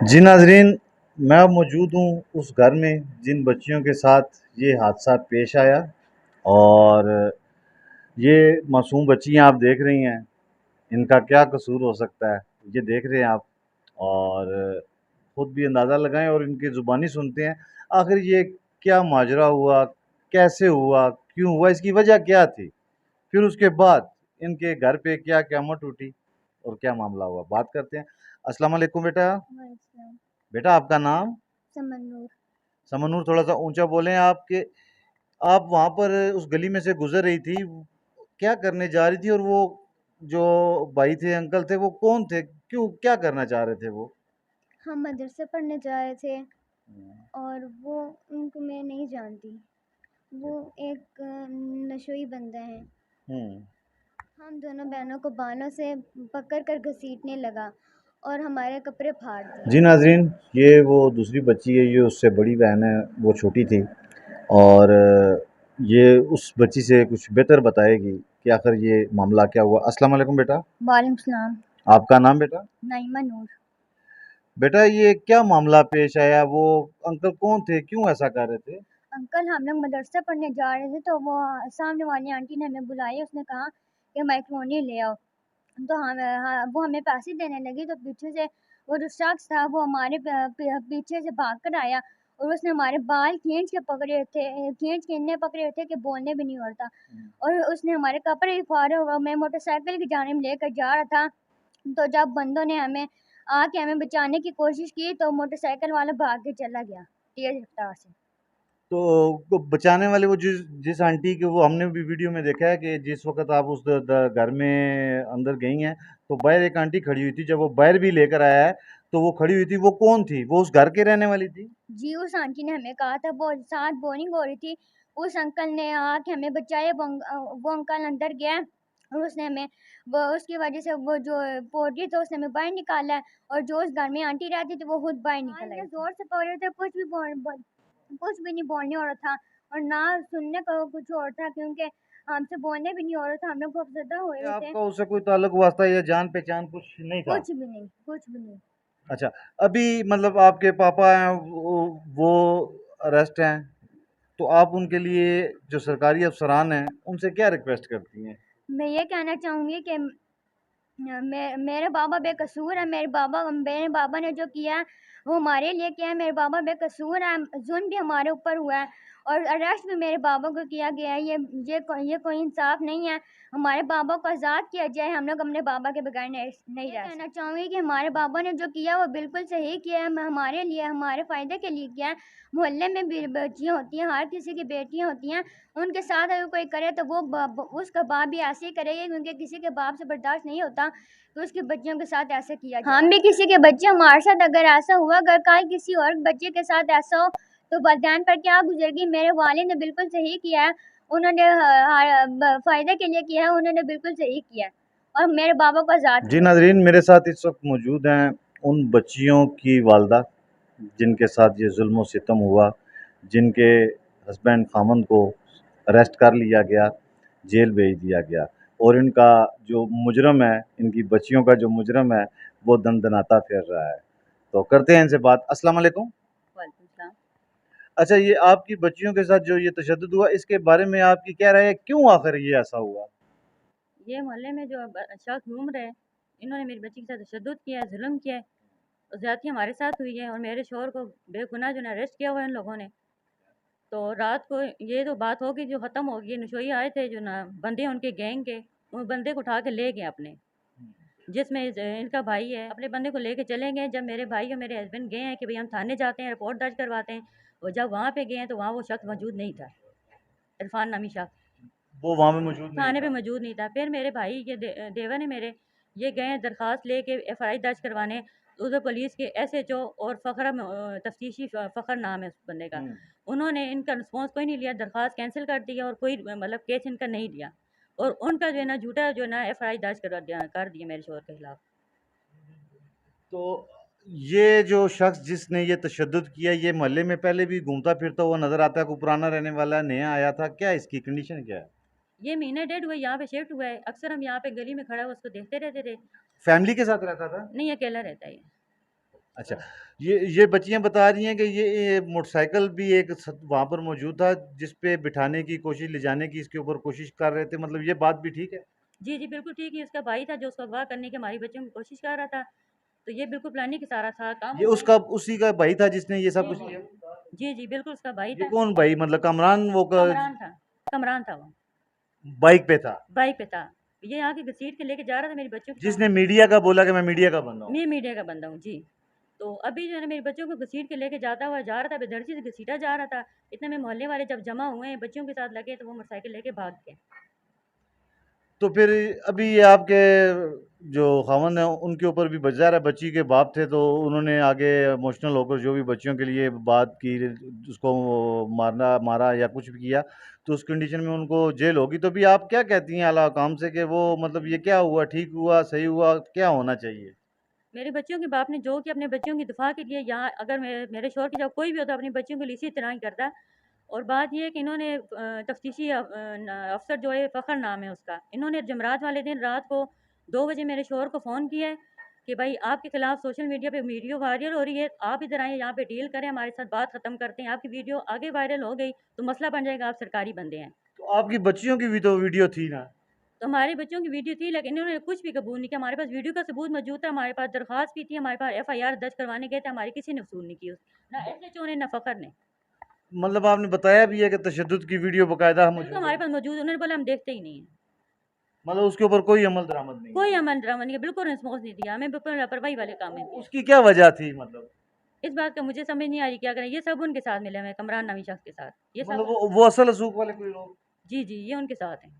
जी नाज़रीन, मैं अब मौजूद हूँ उस घर में जिन बच्चियों के साथ ये हादसा पेश आया। और ये मासूम बच्चियाँ आप देख रही हैं, इनका क्या कसूर हो सकता है, ये देख रहे हैं आप। और खुद भी अंदाज़ा लगाएं और इनकी ज़ुबानी सुनते हैं, आखिर ये क्या माजरा हुआ, कैसे हुआ, क्यों हुआ, इसकी वजह क्या थी। फिर उसके बाद इनके घर पे क्या क़यामत टूटी और क्या मामला हुआ, बात करते हैं। अस्सलाम वालेकुम बेटा। वालेकुम बेटा आपका नाम? समन्नूर। समन्नूर, थोड़ा-सा ऊँचा बोलें। आपके आप वहाँ पर उस गली में से गुज़र रही थी, क्या करने जा रही थी? और वो जो भाई थे, अंकल थे, वो कौन थे? क्यों, क्या करना चाह रहे थे वो? हम मदरसे पढ़ने जा रहे थे और वो उनको मैं नहीं जानती। वो एक नशोई बंदा है। हुँ। हम दोनों बहनों को बालों से पकड़ कर घसीटने लगा और हमारे कपड़े फाड़ दिए। जी नाज़रीन, ये वो दूसरी बच्ची है, ये उससे बड़ी बहन है, वो छोटी थी। और ये उस बच्ची से कुछ बेहतर बताएगी कि आखिर ये मामला क्या हुआ। अस्सलाम वालेकुम बेटा। वालेकुम सलाम। आपका नाम बेटा? नाइमा नूर। बेटा ये क्या मामला पेश आया? वो अंकल कौन थे? क्यों ऐसा कर रहे थे? अंकल हम लोग मदरसा पढ़ने जा रहे थे तो वो सामने वाली आंटी ने हमें बुलाया। उसने कहा कि मैक्रोनी ले आओ। तो हम हाँ, वो हमें पैसे देने लगी तो पीछे से वो जो शख्स था वो हमारे पीछे से भाग कर आया और उसने हमारे बाल खींच के पकड़े थे, खींच के इन्हें पकड़े थे कि बोलने भी नहीं हो रहा था। और उसने हमारे कपड़े भी फाड़े और मैं मोटरसाइकिल की जानिब लेकर जा रहा था। तो जब बंदों ने हमें आके हमें बचाने की कोशिश की तो मोटरसाइकिल वाला भाग के चला गया तेज रफ्तार से। तो को बचाने वाले वो जिस जिस आंटी के, वो हमने भी वीडियो में देखा है कि जिस वक़्त आप उस घर में अंदर गई हैं, तो बाहर एक आंटी खड़ी हुई थी। जब वो बाहर भी लेकर आया है, तो वो खड़ी हुई थी, वो कौन थी? वो उस घर की रहने वाली थी? जी, उस आंटी ने हमें कहा था, वो साथ बोरिंग हो रही थी। उस अंकल ने आके हमें बचाया। वो अंकल अंदर गया और उसने हमें वो उसकी वजह से वो जो पोर्टी था उसने हमें बाहर निकाला है। और जो उस घर में आंटी रहती थी वो खुद बाहर निकल आई थी। ज़ोर से पकड़ रहे थे, कुछ भी नहीं बोलने हो रहा था और ना सुनने को कुछ और था, क्योंकि हमसे बोलने भी नहीं हो रहा था। हम लोग खौफज़दा हुए क्या हुए थे। आपका उससे कोई ताल्लुक वास्ता या जान-पहचान कुछ नहीं था? कुछ भी नहीं, कुछ भी नहीं। अच्छा, अभी मतलब आपके पापा हैं, वो अरेस्ट हैं, तो आप उनके लिए जो सरकारी अफ़सरान हैं, उनसे क्या रिक्वेस्ट करती हैं? मैं ये कहना चाहूँगी कि मेरे बाबा बेकसूर है। मेरे बाबा ने जो किया है वो हमारे लिए किया है। मेरे बाबा बेकसूर है। जुल्म भी हमारे ऊपर हुआ है और अरेस्ट भी मेरे बाबा को किया गया है। ये कोई इंसाफ नहीं है। हमारे बाबा को आज़ाद किया जाए। हम लोग अपने बाबा के बगैर नहीं रह सकते। कहना चाहूँगी कि हमारे बाबा ने जो किया वो बिल्कुल सही किया है। हमारे लिए, हमारे फ़ायदे के लिए किया है। मोहल्ले में भी बच्चियाँ होती हैं, हर किसी की बेटियाँ होती हैं। उनके साथ अगर कोई करे तो वो उसका बाप भी ऐसे ही करेगा, क्योंकि किसी के बाप से बर्दाश्त नहीं होता तो उसकी बच्चियों के साथ ऐसा किया जाए। हम भी किसी के बच्चे, हमारे साथ अगर ऐसा हुआ, अगर कल किसी और बच्चे के साथ ऐसा हो तो बलिदान पर क्या गुजरेगी। मेरे वालिद ने बिल्कुल सही किया है। उन्होंने फ़ायदे के लिए किया है, उन्होंने बिल्कुल सही किया है और मेरे बाबा को आज़ाद जी किया है। नाज़रीन, मेरे साथ इस वक़्त मौजूद हैं उन बच्चियों की वालिदा जिनके साथ ये ज़ुल्म और सितम हुआ, जिनके हस्बैंड खामंद को अरेस्ट कर लिया गया, जेल भेज दिया गया, और इनका जो मुजरम है, इनकी बच्चियों का जो मुजरम है, वो दंदनाता फिर रहा है। तो करते हैं इनसे बात। अस्सलाम वालेकुम। वालेकुम सलाम। अच्छा, ये आपकी बच्चियों के साथ जो ये तशद्दुद हुआ, इसके बारे में आपकी क्या राय है? क्यों आखिर ये ऐसा हुआ? ये मोहल्ले में जो शख्स घूम रहे हैं, इन्होंने मेरी बच्ची के साथ तशद्दुद किया है, जुल्म किया है और ज़्यादती हमारे साथ हुई है और मेरे शौहर को बेगुनाह जो है अरेस्ट किया हुआ है इन लोगों ने। तो रात को ये तो बात होगी जो ख़त्म होगी, नशोई आए थे जो ना बंदे उनके गैंग के, उन बंदे को उठा के ले गए अपने, जिसमें इनका भाई है। अपने बंदे को लेके चले गए। जब मेरे भाई और मेरे हस्बैंड गए हैं कि भाई हम थाने जाते हैं, रिपोर्ट दर्ज करवाते हैं, और जब वहाँ पे गए हैं तो वहाँ वो शख्स मौजूद नहीं था, इरफान नामी शख्स वो वहाँ पे मौजूद नहीं थाने पे था। मौजूद नहीं था। फिर मेरे भाई के देवर है मेरे, ये गए हैं दरख्वास्त लेके एफआईआर दर्ज करवाने। तो उधर पुलिस के एसएचओ और फ़खर तफ्तीशी फ़खर नाम है उस बंदे का, हुँ। उन्होंने इनका रिस्पॉन्स कोई नहीं लिया, दरख्वास्त कैंसिल कर दिया और कोई मतलब केस इनका नहीं लिया और उनका जो है ना झूठा जो है ना एफआईआर दर्ज कर दिया मेरे शोहर के खिलाफ। तो ये जो शख्स जिसने ये तशद्दुद किया, ये मोहल्ले में पहले भी घूमता फिरता हुआ नज़र आता है? कोई पुराना रहने वाला है, नया आया था? क्या इसकी कंडीशन क्या है? ये महीना डेढ़ हुआ यहाँ पे शिफ्ट हुआ है। अक्सर हम यहाँ पे गली में खड़ा हुआ उसको देखते रहते थे। फैमिली के साथ रहता था? नहीं, अकेला रहता है ये। अच्छा, ये बच्चियाँ बता रही हैं कि ये मोटरसाइकिल भी एक वहाँ पर मौजूद था जिस पे बिठाने की कोशिश, ले जाने की इसके ऊपर कोशिश कर रहे थे, मतलब ये बात भी ठीक है? जी, जी, बिल्कुल ठीक है, उसका भाई था जो उसको अगवा करने की हमारी बच्चियों की कोशिश कर रहा था, तो ये बिल्कुल प्लानिंग के सारा था काम ये हुआ है। उसका उसी का भाई था जिसने ये सब जी, कुछ जी। किया? जी, जी, बिल्कुल उसका भाई ये था। कौन भाई, मतलब कमरान वो कमरान था, कमरान था वो, बाइक पे था बाइक पे था। ये यहाँ की घसीट के लेके जा रहा था मेरी बच्चियों के साथ। जिसने मीडिया का बोला कि मैं मीडिया का बंदा हूँ? मैं मीडिया का बंदा हूँ, जी। तो अभी जो है ना मेरे बच्चों को घसीट के लेके जाता हुआ जा रहा था, बेदर्जी से घसीटा जा रहा था। इतने में मोहल्ले वाले जब जमा हुए हैं, बच्चियों के साथ लगे तो वो मोटरसाइकिल लेके भाग गए। तो फिर अभी ये आपके जो खावंद हैं उनके ऊपर भी ज़ाहिर है, बच्ची के बाप थे तो उन्होंने आगे इमोशनल होकर जो भी बच्चियों के लिए बात की, उसको मारा या कुछ भी किया, तो उस कंडीशन में उनको जेल होगी। तो भी आप क्या कहती हैं आला काम से कि वो, मतलब ये क्या हुआ, ठीक हुआ, सही हुआ, क्या होना चाहिए? मेरे बच्चियों के बाप ने जो कि अपने बच्चियों की दिफा के लिए यहाँ अगर मेरे शोहर की जब कोई भी होता अपनी बच्चियों के लिए इसी तरह ही करता। और बात ये है कि इन्होंने तफ्तीशी अफसर जो है फ़खर नाम है उसका, इन्होंने जमरात वाले दिन रात को 2 बजे मेरे शोहर को फ़ोन किया है कि भाई आपके खिलाफ सोशल मीडिया पे वीडियो वायरल हो रही है, आप इधर आए यहाँ पे डील करें, हमारे साथ बात ख़त्म करते हैं, आपकी वीडियो आगे वायरल हो गई तो मसला बन जाएगा, आप सरकारी बंदे हैं। तो आपकी बच्चियों की भी तो वीडियो थी ना? तो हमारे बच्चों की वीडियो थी लेकिन इन्होंने कुछ भी कबूल नहीं किया। हमारे पास वीडियो का सबूत मौजूद था, हमारे पास दरख्वास्त भी थी, हमारे पास एफआईआर दर्ज करवाने गए थे, हमारी किसी ने वसूल नहीं की, ना एसएचओ ने ना फ़खर ने। मतलब आपने बताया भी है कि तशद्दुद की वीडियो बाकायदा बिल्कुल मौजूद है, हमारे पास मौजूद, उन्होंने बोला हम देखते ही नहीं है। मतलब उसके ऊपर कोई अमल दरामद नहीं कोई है? अमल दरामद नहीं किया, बिल्कुल रिस्पॉन्स नहीं दिया, हमें बिल्कुल लापरवाही वाले काम में किया। उसकी क्या वजह थी, मतलब? इस बात का मुझे समझ नहीं आ रही क्या करें, ये सब उनके साथ मिले हुए हैं, कमरान नामी शख्स के साथ, ये मतलब सब वो असल असूक वाले कोई लोग, जी, जी, ये उनके साथ हैं।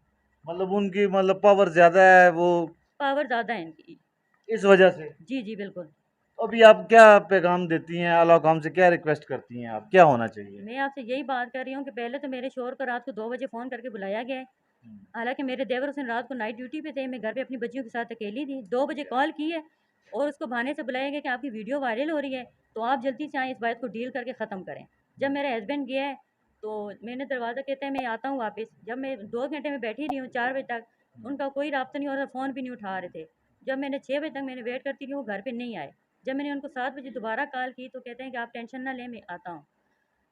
मतलब उनकी मतलब पावर ज़्यादा है वो, पावर ज़्यादा है इनकी। इस वजह से? जी, जी, बिल्कुल। तो अभी आप क्या पैगाम देती हैं, आला हुकाम से क्या रिक्वेस्ट करती हैं आप, क्या होना चाहिए? मैं आपसे यही बात कर रही हूँ कि पहले तो मेरे शोहर को रात को 2 बजे फ़ोन करके बुलाया गया है। हालाँकि मेरे देवर उस दिन रात को नाइट ड्यूटी पे थे, मैं घर पे अपनी बच्चियों के साथ अकेली थी। 2 बजे कॉल की है और उसको बहाने से बुलाया गया कि आपकी वीडियो वायरल हो रही है, तो आप जल्दी से आएँ, इस बात को डील करके ख़त्म करें। जब मेरा हस्बैंड गया है, तो मैंने दरवाज़ा, कहता है मैं आता हूँ वापस। जब मैं 2 घंटे में बैठी रही हूँ 4 बजे तक, उनका कोई राब्ता नहीं हो रहा, फ़ोन भी नहीं उठा रहे थे। जब मैंने 6 बजे तक मैंने वेट करती रही, वो घर पे नहीं आए। जब मैंने उनको 7 बजे दोबारा कॉल की, तो कहते हैं कि आप टेंशन ना लें, मैं आता हूँ।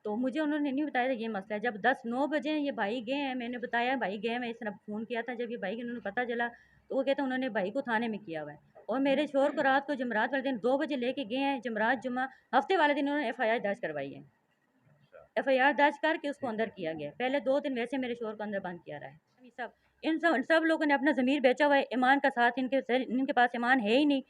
तो मुझे उन्होंने नहीं बताया था ये मसला है। जब 10-9 बजे ये भाई गए हैं, मैंने बताया भाई गए हैं, मैं इस तरह फ़ोन किया था। जब ये भाई को उन्होंने पता चला, तो वो कहते हैं उन्होंने भाई को थाने में किया हुआ है। और मेरे शोहर को रात को जमरात वाले दिन 2 बजे लेके गए हैं, जमरात जुम्मा, हफ्ते वाले दिन उन्होंने एफआईआर दर्ज करवाई है। एफआईआर दर्ज करके उसको अंदर किया गया है। पहले 2 दिन वैसे मेरे शोहर को अंदर बंद किया रहा है। ये सब इन सब लोगों ने अपना ज़मीर बेचा हुआ है, ईमान का साथ इनके पास ईमान है ही नहीं,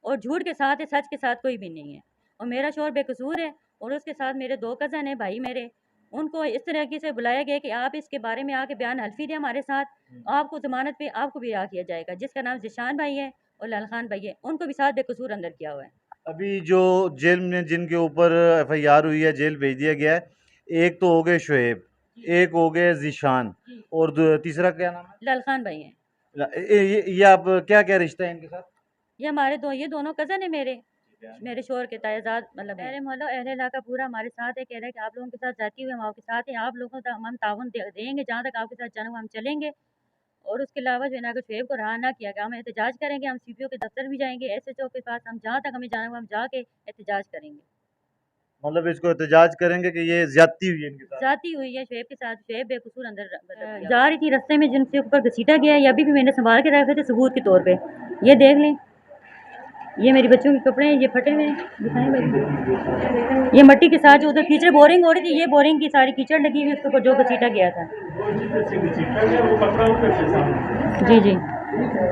और झूठ के साथ है, सच के साथ कोई भी नहीं है। और मेरा शोहर बेकसूर है, और उसके साथ मेरे 2 कज़न हैं भाई मेरे, उनको इस तरीके से बुलाया गया कि आप इसके बारे में आके बयान हल्फ़ी दें हमारे साथ, आपको ज़मानत पे आपको भी रिहा किया जाएगा। जिसका नाम ज़ीशान भाई है और लाल खान भाई है, उनको भी साथ बेकसूर अंदर किया हुआ है। अभी जो जेल में जिनके ऊपर एफआईआर हुई है, जेल भेज दिया गया है, एक तो हो गए शुएब, जी, एक हो गए ज़ीशान, जी। और तीसरा क्या नाम लाल खान भाई हैं। है? ये आप क्या क्या रिश्ता है इनके साथ? ये दोनों कज़न है मेरे। मेरे शोहर के तायाज़ाद, मतलब अहले मोहल्ला अहले इलाका पूरा हमारे साथ है, कह रहा है कि आप लोगों के साथ जाती हुई हम आपके साथ हैं, आप लोगों का हम ताउन देंगे, जहाँ तक आपके साथ जाना हुआ हम चलेंगे। और उसके अलावा जो है ना, अगर शुएब को रहा ना किया गया, हम एहतजाज करेंगे, हम सीपीओ के दफ्तर भी जाएँगे, एसएचओ के पास, हम जहाँ तक हमें जाना हुआ हम जाके एहतजाज करेंगे। मतलब इसको एहतजाज करेंगे कि ये ज्यादती हुई है इनके साथ? ज़्यादती हुई है शुएब के साथ, शुएब बेकसूर अंदर जा रही थी, रास्ते में जिनसे ऊपर घसीटा गया है, ये अभी भी मैंने सँभाल के रखे थे सबूत के तौर पे। ये देख लें, ये मेरी बच्चों के कपड़े हैं, ये फटे हुए हैं, दिखाएँ भाई। ये मट्टी के साथ जो उधर कीचड़ बोरिंग हो रही थी, ये बोरिंग की सारी कीचड़ लगी हुई उसके ऊपर जो घसीटा गया था। जी, जी।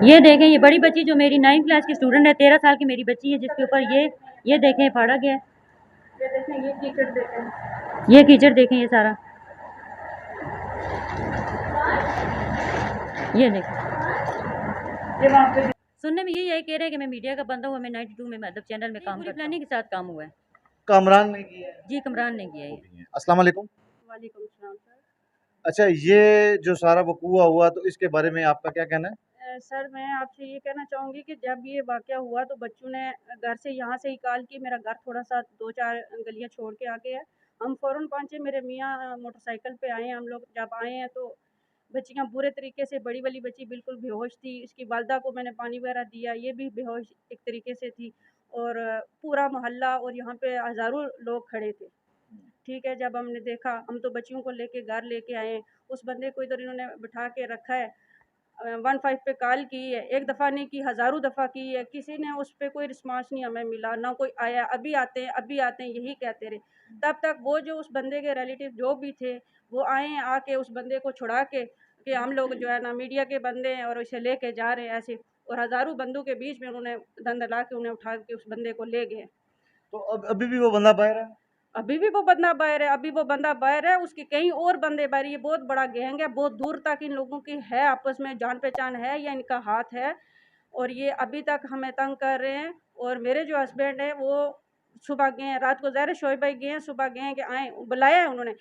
ये देखें, ये बड़ी बच्ची जो मेरी 9th क्लास की स्टूडेंट है, 13 साल की मेरी बच्ची है, जिसके ऊपर ये देखें फाड़ा गया है। ये कीचड़ देखें ये सारा, ये देखें। सुनने में यही है, कह रहे हैं कि मैं मीडिया का बंदा हूँ, मैं 92 में मतलब चैनल में काम करता हूँ। प्लानिंग के साथ काम हुआ है। कामरान ने किया है? जी, कमरान ने किया है ये। अस्सलाम वालेकुम। वालेकुम सलाम सर। अच्छा, ये जो सारा वकूआ हुआ तो इसके बारे में आपका क्या कहना है? सर मैं आपसे ये कहना चाहूँगी कि जब ये वाक़या हुआ तो बच्चों ने घर से यहाँ से ही कॉल की, मेरा घर थोड़ा-सा 2-4 गलियाँ छोड़ के आगे है। हम फ़ौरन पहुँचे, मेरे मियाँ मोटरसाइकिल पे आए हैं, हम लोग जब आए हैं तो बच्चियाँ बुरे तरीके से, बड़ी वाली बच्ची बिल्कुल बेहोश थी, इसकी वालिदा को मैंने पानी वगैरह दिया, ये भी बेहोश एक तरीके से थी। और पूरा मोहल्ला और यहाँ पे हज़ारों लोग खड़े थे। ठीक है, जब हमने देखा, हम तो बच्चियों को लेके घर लेके आए। उस बंदे को इधर इन्होंने बिठा के रखा है। 15 पे कॉल की है, एक दफ़ा नहीं की, हज़ारों दफ़ा की है, किसी ने उस पे कोई रिस्पॉन्स नहीं हमें मिला, ना कोई आया। अभी आते हैं, अभी आते हैं, यही कहते रहे। तब तक वो जो उस बंदे के रिलेटिव जो भी थे, वो आए हैं, आके उस बंदे को छुड़ा के कि हम लोग जो है ना मीडिया के बंदे हैं और इसे लेके जा रहे हैं ऐसे। और हज़ारों बंदों के बीच में उन्होंने दंदला के उन्हें उठा के उस बंदे को ले गए। तो अब अभी भी वो बंदा बाहर है? अभी भी वो बंदा बाहर है, अभी वो बंदा बाहर है, उसके कई और बंदे बाहर। ये बहुत बड़ा गैंग है, बहुत दूर तक इन लोगों की है, आपस में जान पहचान है या इनका हाथ है। और ये अभी तक हमें तंग कर रहे हैं। और मेरे जो हस्बैंड है वो सुबह गए हैं, रात को ज़ाहिर है शोएब भाई गए हैं, सुबह गए हैं कि आएँ, बुलाया है उन्होंने।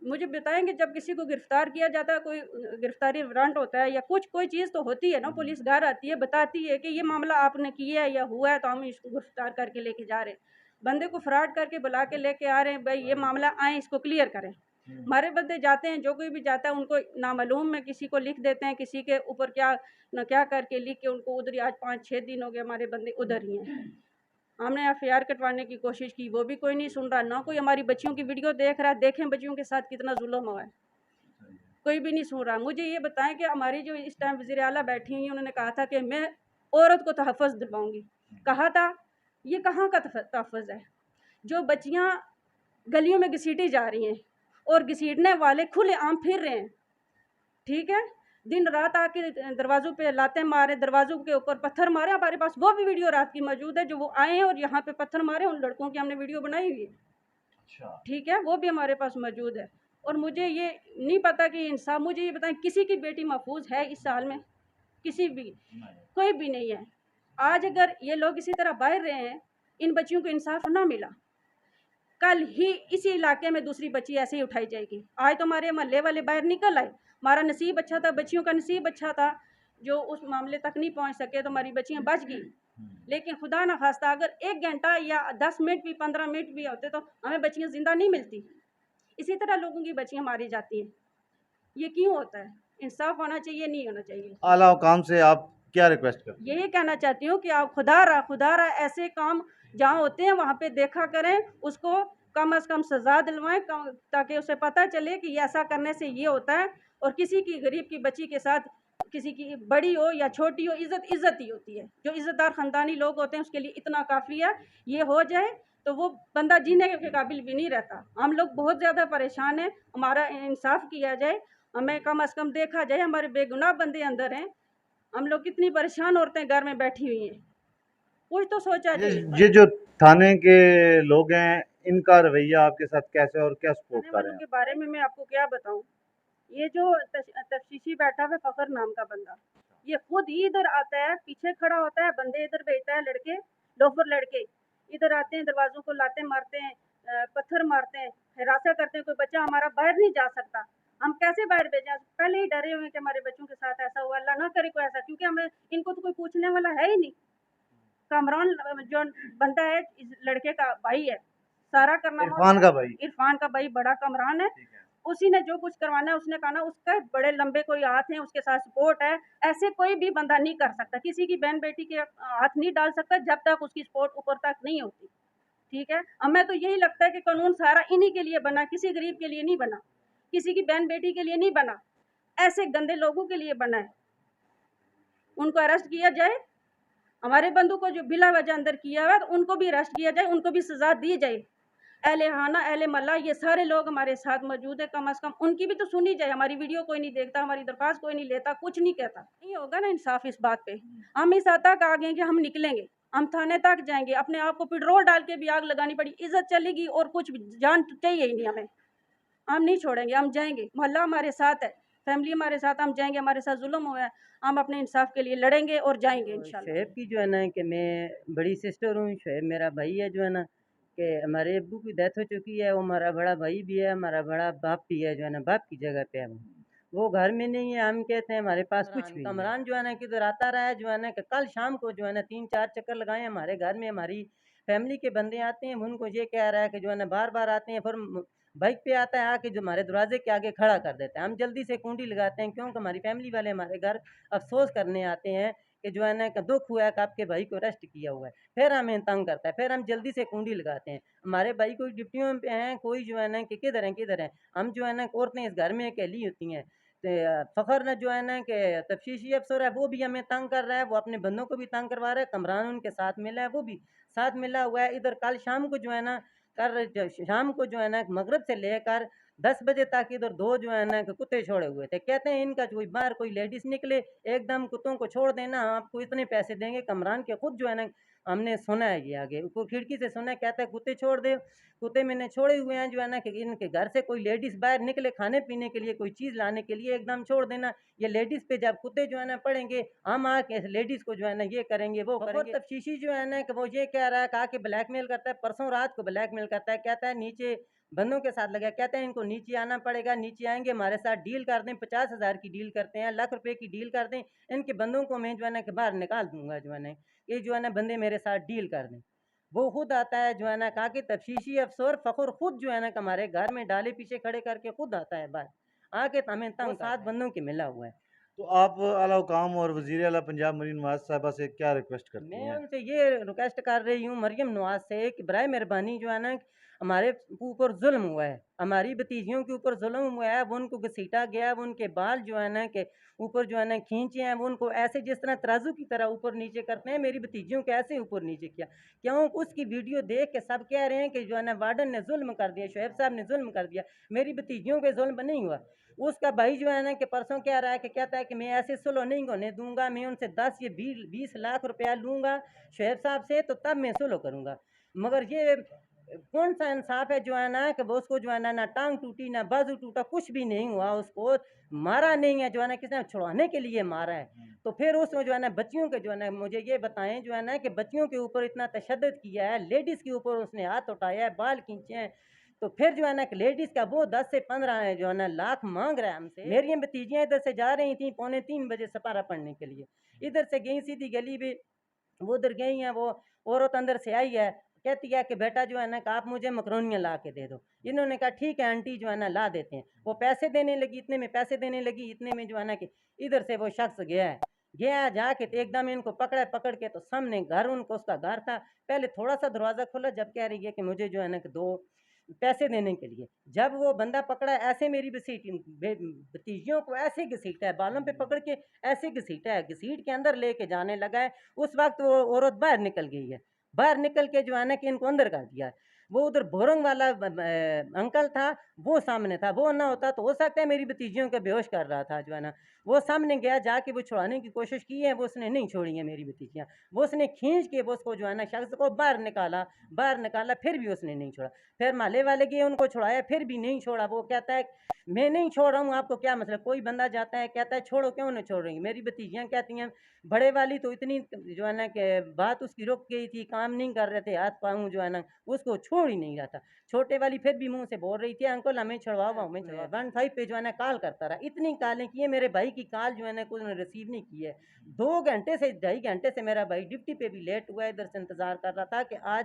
मुझे बताएँ कि जब किसी को गिरफ़्तार किया जाता है, कोई गिरफ़्तारी वारंट होता है या कुछ कोई चीज़ तो होती है ना, पुलिस घर आती है, बताती है कि ये मामला आपने किया है या हुआ है, तो हम इसको गिरफ़्तार करके लेके जा रहे हैं। बंदे को फ्रॉड करके बुला के लेके आ रहे हैं, भाई ये मामला आएँ, इसको क्लियर करें। हमारे बंदे जाते हैं, जो कोई भी जाता है उनको नामालूम में किसी को लिख देते हैं, किसी के ऊपर क्या न क्या करके लिख के उनको उधर ही। आज 5-6 दिन हो गए हमारे बंदे उधर ही हैं। हमने एफआईआर कटवाने की कोशिश की, वो भी कोई नहीं सुन रहा, ना कोई हमारी बच्चियों की वीडियो देख रहा है। देखें बच्चियों के साथ कितना जुल्म हुआ है, कोई भी नहीं सुन रहा। मुझे ये बताएं कि हमारी जो इस टाइम वज़ीर आला बैठी हुई हैं, उन्होंने कहा था कि मैं औरत को तहफ़्फ़ुज़ दिलवाऊंगी। कहा था, ये कहाँ का तहफ़्फ़ुज़ है? जो बच्चियाँ गलियों में घसीटी जा रही हैं और घसीटने वाले खुलेआम फिर रहे हैं। ठीक है, दिन रात आके दरवाज़ों पे लाते मारे, दरवाज़ों के ऊपर पत्थर मारे। हमारे पास वो भी वीडियो रात की मौजूद है, जो वो आए हैं और यहाँ पे पत्थर मारे, उन लड़कों की हमने वीडियो बनाई हुई है। अच्छा। ठीक है, वो भी हमारे पास मौजूद है। और मुझे ये नहीं पता कि इंसाफ, मुझे ये बताएं, किसी की बेटी महफूज है इस साल में? किसी भी, कोई भी नहीं है। आज अगर ये लोग इसी तरह बाहर रहे हैं, इन बच्चियों को इंसाफ ना मिला, कल ही इसी इलाके में दूसरी बच्ची ऐसे ही उठाई जाएगी। आज तो हमारे मोहल्ले वाले बाहर निकल आए, हमारा नसीब अच्छा था, बच्चियों का नसीब अच्छा था, जो उस मामले तक नहीं पहुंच सके, तो हमारी बच्चियां बच गई। लेकिन खुदा न खास्ता अगर 1 घंटा या 10 मिनट भी, 15 मिनट भी होते, तो हमें बच्चियां जिंदा नहीं मिलती। इसी तरह लोगों की बच्चियां मारी जाती हैं। ये क्यों होता है? इंसाफ होना चाहिए, नहीं होना चाहिए। आला हुकाम से आप क्या रिक्वेस्ट करते हैं? यही कहना चाहती हूँ कि आप खुदा रहा ऐसे काम जहाँ होते हैं वहाँ पे देखा करें, उसको कम से कम सज़ा दिलवाएं, ताकि उसे पता चले कि ऐसा करने से ये होता है। और किसी की गरीब की बच्ची के साथ, किसी की बड़ी हो या छोटी हो, इज़्ज़त ही होती है। जो इज़्ज़तदार ख़ानदानी लोग होते हैं उसके लिए इतना काफ़ी है। ये हो जाए तो वो बंदा जीने के काबिल भी नहीं रहता। हम लोग बहुत ज़्यादा परेशान हैं, हमारा इंसाफ किया जाए, हमें कम से कम देखा जाए। हमारे बेगुनाह बंदे अंदर हैं, हम लोग कितनी परेशान औरतें घर में बैठी हुई हैं, कुछ तो सोचा जाए। ये जो थाने के लोग हैं, इनका रवैया आपके साथ कैसे और क्या सपोर्ट थाने कर वालों रहे हैं? के बारे में मैं आपको क्या बताऊं। ये जो तफ्तीशी बैठा हुआ फ़खर नाम का बंदा, ये खुद ही इधर आता है, पीछे खड़ा होता है, बंदे इधर भेजता है, लड़के लोफर लड़के इधर आते हैं, दरवाज़ों को लाते मारते हैं, पत्थर मारते हैं, हिरासत करते हैं। कोई बच्चा हमारा बाहर नहीं जा सकता, हम कैसे बाहर भेजें? पहले ही डरे हुए हैं कि हमारे बच्चों के साथ ऐसा हुआ, अल्लाह ना करे कोई ऐसा, क्योंकि हमें इनको तो कोई पूछने वाला है ही नहीं। कामरान जो बंदा है, इस लड़के का भाई है, सारा करना इरफान का भाई? इरफान का भाई बड़ा कामरान है। उसी ने जो कुछ करवाना है, उसने कहा ना, उसका बड़े लंबे कोई हाथ हैं, उसके साथ सपोर्ट है। ऐसे कोई भी बंदा नहीं कर सकता, किसी की बहन बेटी के हाथ नहीं डाल सकता जब तक उसकी सपोर्ट ऊपर तक नहीं होती। ठीक है, हमें तो यही लगता है कि कानून सारा इन्हीं के लिए बना, किसी गरीब के लिए नहीं बना, किसी की बहन बेटी के लिए नहीं बना, ऐसे गंदे लोगों के लिए बना है। उनको अरेस्ट किया जाए, हमारे बंधु को जो बिला वजह अंदर किया हुआ है, तो उनको भी अरेस्ट किया जाए, उनको भी सजा दी जाए। अहले हाना, अहले मल्ला, ये सारे लोग हमारे साथ मौजूद है, कम से कम उनकी भी तो सुनी जाए। हमारी वीडियो कोई नहीं देखता, हमारी दरख्वास्त कोई नहीं लेता, कुछ नहीं कहता। नहीं होगा ना इंसाफ इस बात पे। हम इस हद तक आ गए कि हम निकलेंगे, हम थाने तक जाएंगे, अपने आप को पेट्रोल डाल के भी आग लगानी पड़ी, इज्जत चलेगी और कुछ जान चाहिए ही नहीं हमें। हम नहीं छोड़ेंगे, हम जाएंगे, मोहल्ला हमारे साथ है, फैमिली हमारे साथ, हम जाएंगे। हमारे साथ जुल्म हुआ है, हम अपने इंसाफ के लिए लड़ेंगे और जाएंगे इंशाल्लाह। शोएब की जो है ना, कि मैं बड़ी सिस्टर हूँ, शोएब मेरा भाई है जो है ना, कि हमारे अब्बू की डेथ हो चुकी है, वो हमारा बड़ा भाई भी है, हमारा बड़ा बाप भी है जो है ना, बाप की जगह पे है वो घर में नहीं है। हम कहते हैं हमारे पास कुछ भी कमरान जो है ना किधर आता रहा है जो है ना, कि कल शाम को जो है ना 3-4 चक्कर लगाए हमारे घर में, हमारी फैमिली के बंदे आते हैं, उनको ये कह रहा है कि जो है ना बार बार आते हैं, फिर बाइक पे आता है, आके जो हमारे दरवाजे के आगे खड़ा कर देता है। हम जल्दी से कुंडी लगाते हैं, क्योंकि हमारी फैमिली वाले हमारे घर अफसोस करने आते हैं कि जो है ना कि दुख हुआ है कि आपके भाई को अरेस्ट किया हुआ है, फिर हमें तंग करता है, फिर हम जल्दी से कुंडी लगाते हैं। हमारे भाई कोई डिप्टियों पे हैं, कोई जो है ना कि किधर हैं, हम जो है ना औरतें इस घर में अकेली होती हैं। फ़खर न जो है ना कि तफ्तीशी अफसर है वो भी हमें तंग कर रहा है, वो अपने बंदों को भी तंग करवा रहा है, कमरान उनके साथ मिला है, वो भी साथ मिला हुआ है। इधर कल शाम को जो है ना शाम को जो है ना मगरिब से लेकर 10 बजे तक इधर 2 जो है ना कि कुत्ते छोड़े हुए थे। कहते हैं इनका कोई बाहर कोई लेडीज़ निकले, एकदम कुत्तों को छोड़ देना, हम आपको इतने पैसे देंगे। कमरान के खुद जो है ना हमने सुना है ये आगे, ऊपर खिड़की से सुना है, कहता है कुत्ते छोड़ दे। कुत्ते मैंने छोड़े हुए हैं जो है ना कि इनके घर से कोई लेडीज़ बाहर निकले खाने पीने के लिए, कोई चीज़ लाने के लिए, एकदम छोड़ देना। ये लेडीज़ पे जब कुत्ते जो है ना पड़ेंगे, हम आके इस लेडीज़ को जो है ना ये करेंगे, वो करेंगे। और तफ्तीशी जो है ना कि वो ये कह रहा है, कहा कि ब्लैकमेल करता है, परसों रात को ब्लैकमेल करता है, कहता है नीचे बंदों के साथ लगा, कहते हैं इनको नीचे आना पड़ेगा, नीचे आएंगे हमारे साथ डील कर दें, 50,000 की डील करते हैं, लाख रुपए की डील कर दें, इनके बंदों को मैं जो है ना कि बाहर निकाल दूंगा, जो है ना ये जो है ना बंदे मेरे साथ डील कर दें। वो खुद आता है जो है ना, कहा कि तफ्तीशी अफसर फ़खर खुद जो है ना हमारे घर में डाले पीछे खड़े करके खुद आता है बाहर, आके हमें तंग 7 बंदों के मिला हुआ है। तो आप आला हुकाम और वज़ीर आला पंजाब मरीन नवाज़ साहिबा से क्या रिक्वेस्ट करती मैं हैं? उनसे ये रिक्वेस्ट कर रही हूँ मरियम नवाज़ से कि बराए मेहरबानी जो है ना हमारे ऊपर जुल्म हुआ है, हमारी भतीजियों के ऊपर जुल्म हुआ है, वो उनको घसीटा गया है, वो उनके बाल जो है ना के ऊपर जो है ना खींचे हैं, वो उनको ऐसे जिस तरह तराजू की तरह ऊपर नीचे करते हैं, मेरी भतीजियों को ऐसे ऊपर नीचे किया। क्यों? उसकी वीडियो देख के सब कह रहे हैं कि जो है ना वार्डन ने जुल्म कर दिया, शुएब साहब ने जुल्म कर दिया, मेरी भतीजियों पे जुल्म नहीं हुआ। उसका भाई जो है ना कि परसों कह रहा है कि कहता है कि मैं ऐसे सुलह नहीं होने दूंगा, मैं उनसे 10 या 20 लाख रुपया लूँगा शुएब साहब से, तो तब मैं सुलह करूँगा। मगर ये कौन सा इंसाफ है जो है ना कि वो उसको जो है ना टांग टूटी ना बाजू टूटा, कुछ भी नहीं हुआ, उसको मारा नहीं है जो है ना, किसने छुड़वाने के लिए मारा है। तो फिर उसमें जो है ना बच्चियों के जो है ना मुझे ये बताएं जो है ना कि बच्चियों के ऊपर इतना तशद्दुद किया है, लेडीज़ के ऊपर उसने हाथ उठाया है, बाल खींचे हैं, तो फिर जो है ना लेडीज़ का वो 10 से 15 है जो है ना लाख मांग रहा है हमसे। मेरी भतीजियाँ इधर से जा रही थी 2:45 बजे सपारा पढ़ने के लिए, इधर से गई सीधी गली में, वो उधर गई हैं, वो औरत अंदर से आई है, कहती है कि बेटा जो है ना कि आप मुझे मकरोनियाँ ला के दे दो। इन्होंने कहा ठीक है आंटी जो है ना ला देते हैं। वो पैसे देने लगी, इतने में पैसे देने लगी, इतने में जो है ना कि इधर से वो शख्स गया जाके तो एकदम इनको पकड़ के तो सामने घर, उनको उसका घर था, पहले थोड़ा सा दरवाज़ा खोला, जब कह रही है कि मुझे जो है ना कि दो पैसे देने के लिए, जब वो बंदा पकड़ा ऐसे मेरी भतीजियों को ऐसे घसीटा है, बालों पे पकड़ के ऐसे घसीटा है, घसीट के अंदर लेके जाने लगा है। उस वक्त वो औरत बाहर निकल गई है, बाहर निकल के जो है ना कि इनको अंदर कर दिया है। वो उधर भोरंग वाला अंकल था, वो सामने था, वो ना होता तो हो सकता है मेरी भतीजियों को बेहोश कर रहा था जो है ना, वो सामने गया, जाके वो छुड़ाने की कोशिश की है, वो उसने नहीं छोड़ी है मेरी भतीजियाँ, वो उसने खींच के वो उसको जो है ना शख्स को बाहर निकाला, फिर भी उसने नहीं छोड़ा। फिर मोहल्ले वाले गए, उनको छुड़ाया, फिर भी नहीं छोड़ा। वो कहता है मैं नहीं छोड़ रहा हूँ, आपको क्या मतलब, कोई बंदा जाता है कहता है छोड़ो, क्यों नहीं छोड़ रही। मेरी भतीजियाँ कहती हैं बड़े वाली तो इतनी जो है ना कि बात उसकी रुक गई थी, काम नहीं कर रहे थे, हाथ पाँव जो है ना उसको छोड़ ही नहीं रहा था। छोटे वाली फिर भी मुंह से बोल रही थी अंकल हमें छुड़वाओ, हमें छुड़वाओ। 15 पे जो है ना कॉल करता रहा, इतनी कॉलें की है, मेरे भाई की कॉल जो है ना कोई रिसीव नहीं की है। 2 घंटे से 2.5 घंटे से मेरा भाई ड्यूटी पे भी लेट हुआ है, इधर से इंतज़ार कर रहा था कि आ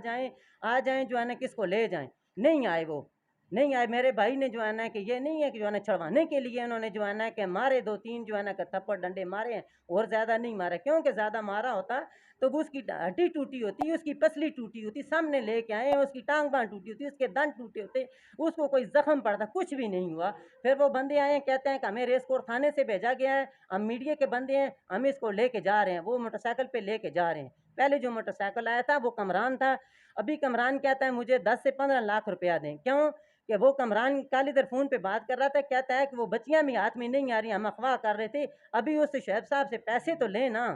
जाएँ जो है ना किसको ले जाएँ, नहीं आए, वो नहीं आए। मेरे भाई ने जो है ना कि ये नहीं है कि जो है ना छुड़वाने के लिए उन्होंने जो है ना कि मारे, 2-3 जो है ना कि थप्पड़ डंडे मारे हैं, और ज़्यादा नहीं मारा, क्योंकि ज़्यादा मारा होता तो वो उसकी हड्डी टूटी होती, उसकी पसली टूटी होती, सामने लेके आए, उसकी टांग बांह टूटी होती, उसके दांत टूटे होते, उसको कोई जख्म पड़ता, कुछ भी नहीं हुआ। फिर वो बंदे आए, कहते हैं कि हमें रेसकोर्स थाने से भेजा गया है, हम मीडिया के बंदे हैं, हम इसको लेके जा रहे हैं। वो मोटरसाइकिल पे लेके जा रहे हैं। पहले जो मोटरसाइकिल आया था वो कमरान था, अभी कमरान कहता है मुझे 10 से 15 लाख रुपया दें। क्यों? कि वो कमरान कल इधर फ़ोन पे बात कर रहा था, कहता है कि वो बच्चियाँ भी हाथ में नहीं आ रही, हम अफ़वाह कर रहे थे, अभी उससे शुएब साहब से पैसे तो लें ना,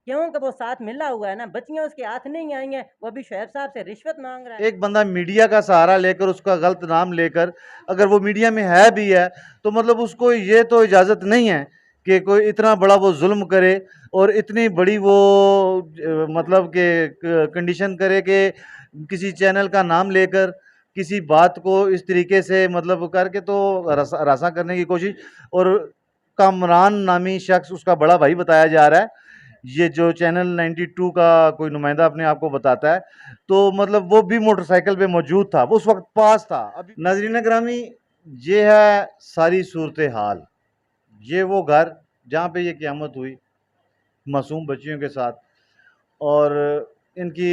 क्योंकि वो साथ मिला हुआ है ना, बच्चियाँ उसके हाथ नहीं आई हैं, वो अभी शुएब साहब से रिश्वत मांग रहा है। एक बंदा मीडिया का सहारा लेकर, उसका गलत नाम लेकर, अगर वो मीडिया में है भी है, तो मतलब उसको ये तो इजाज़त नहीं है कि कोई इतना बड़ा वो जुल्म करे और इतनी बड़ी वो मतलब कि कंडीशन करे कि किसी चैनल का नाम लेकर किसी बात को इस तरीके से मतलब करके तो रासा करने की कोशिश। और कामरान नामी शख्स उसका बड़ा भाई बताया जा रहा है, ये जो चैनल 92 का कोई नुमाइंदा अपने आप को बताता है, तो मतलब वो भी मोटरसाइकिल पे मौजूद था, वो उस वक्त पास था। अभी नाज़रीन ग्रामी, ये है सारी सूरत हाल, ये वो घर जहाँ पे ये क़यामत हुई, मासूम बच्चियों के साथ। और इनकी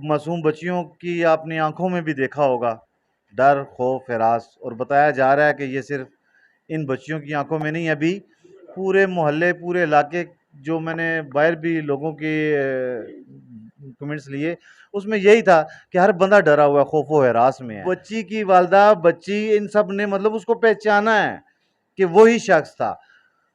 मासूम बच्चियों की आपने आंखों में भी देखा होगा डर, खौफ, हरास। और बताया जा रहा है कि ये सिर्फ इन बच्चियों की आंखों में नहीं, अभी पूरे मोहल्ले, पूरे इलाके, जो मैंने बाहर भी लोगों के कमेंट्स लिए, उसमें यही था कि हर बंदा डरा हुआ, खौफो हरास में है। बच्ची की वालदा, बच्ची, इन सब ने मतलब उसको पहचाना है कि वही शख्स था,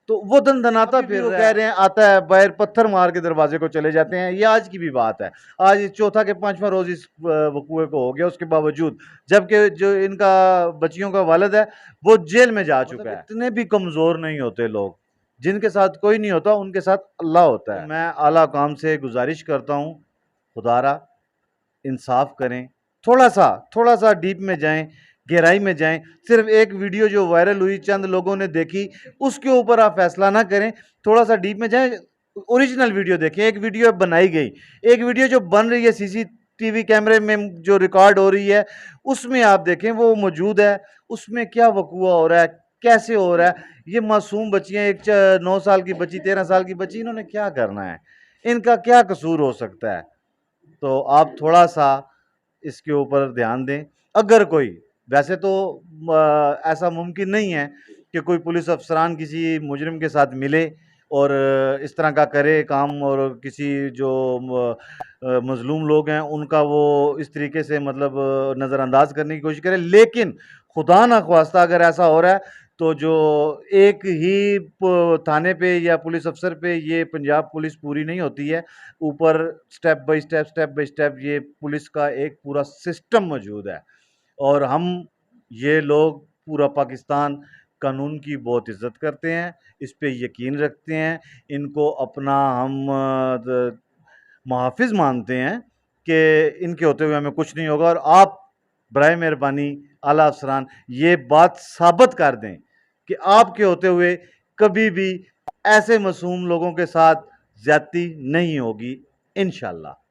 तो वो दनदनाता फिर वो कह रहे हैं आता है बाहर, पत्थर मार के दरवाजे को चले जाते हैं। ये आज की भी बात है, आज चौथा के पांचवा रोज इस वकूए को हो गया, उसके बावजूद, जबकि जो इनका बच्चियों का वालिद है वो जेल में जा चुका है। इतने भी कमजोर नहीं होते लोग, जिनके साथ कोई नहीं होता उनके साथ अल्लाह होता है। तो मैं आला काम से गुजारिश करता हूँ, खुदारा इंसाफ करें, थोड़ा सा डीप में जाएं, गहराई में जाएं। सिर्फ एक वीडियो जो वायरल हुई, चंद लोगों ने देखी, उसके ऊपर आप फैसला ना करें। थोड़ा सा डीप में जाएं, ओरिजिनल वीडियो देखें। एक वीडियो बनाई गई, एक वीडियो जो बन रही है सीसीटीवी कैमरे में जो रिकॉर्ड हो रही है, उसमें आप देखें, वो मौजूद है, उसमें क्या वकूआ हो रहा है, कैसे हो रहा है। ये मासूम बच्चियां, एक 9 साल की बच्ची, 13 साल की बच्ची, इन्होंने क्या करना है, इनका क्या कसूर हो सकता है। तो आप थोड़ा सा इसके ऊपर ध्यान दें। अगर कोई, वैसे तो ऐसा मुमकिन नहीं है कि कोई पुलिस अफसरान किसी मुजरिम के साथ मिले और इस तरह का करे काम, और किसी जो मजलूम लोग हैं उनका वो इस तरीके से मतलब नज़रअंदाज करने की कोशिश करे। लेकिन खुदा ना ख्वास्ता अगर ऐसा हो रहा है, तो जो एक ही थाने पे या पुलिस अफसर पे ये पंजाब पुलिस पूरी नहीं होती है, ऊपर स्टेप बाय स्टेप ये पुलिस का एक पूरा सिस्टम मौजूद है। और हम ये लोग, पूरा पाकिस्तान, कानून की बहुत इज्जत करते हैं, इस पे यकीन रखते हैं, इनको अपना हम मुहाफिज मानते हैं कि इनके होते हुए हमें कुछ नहीं होगा। और आप बराए मेहरबानी आला अफसरान ये बात साबित कर दें कि आपके होते हुए कभी भी ऐसे मासूम लोगों के साथ ज्यादती नहीं होगी, इंशाल्लाह।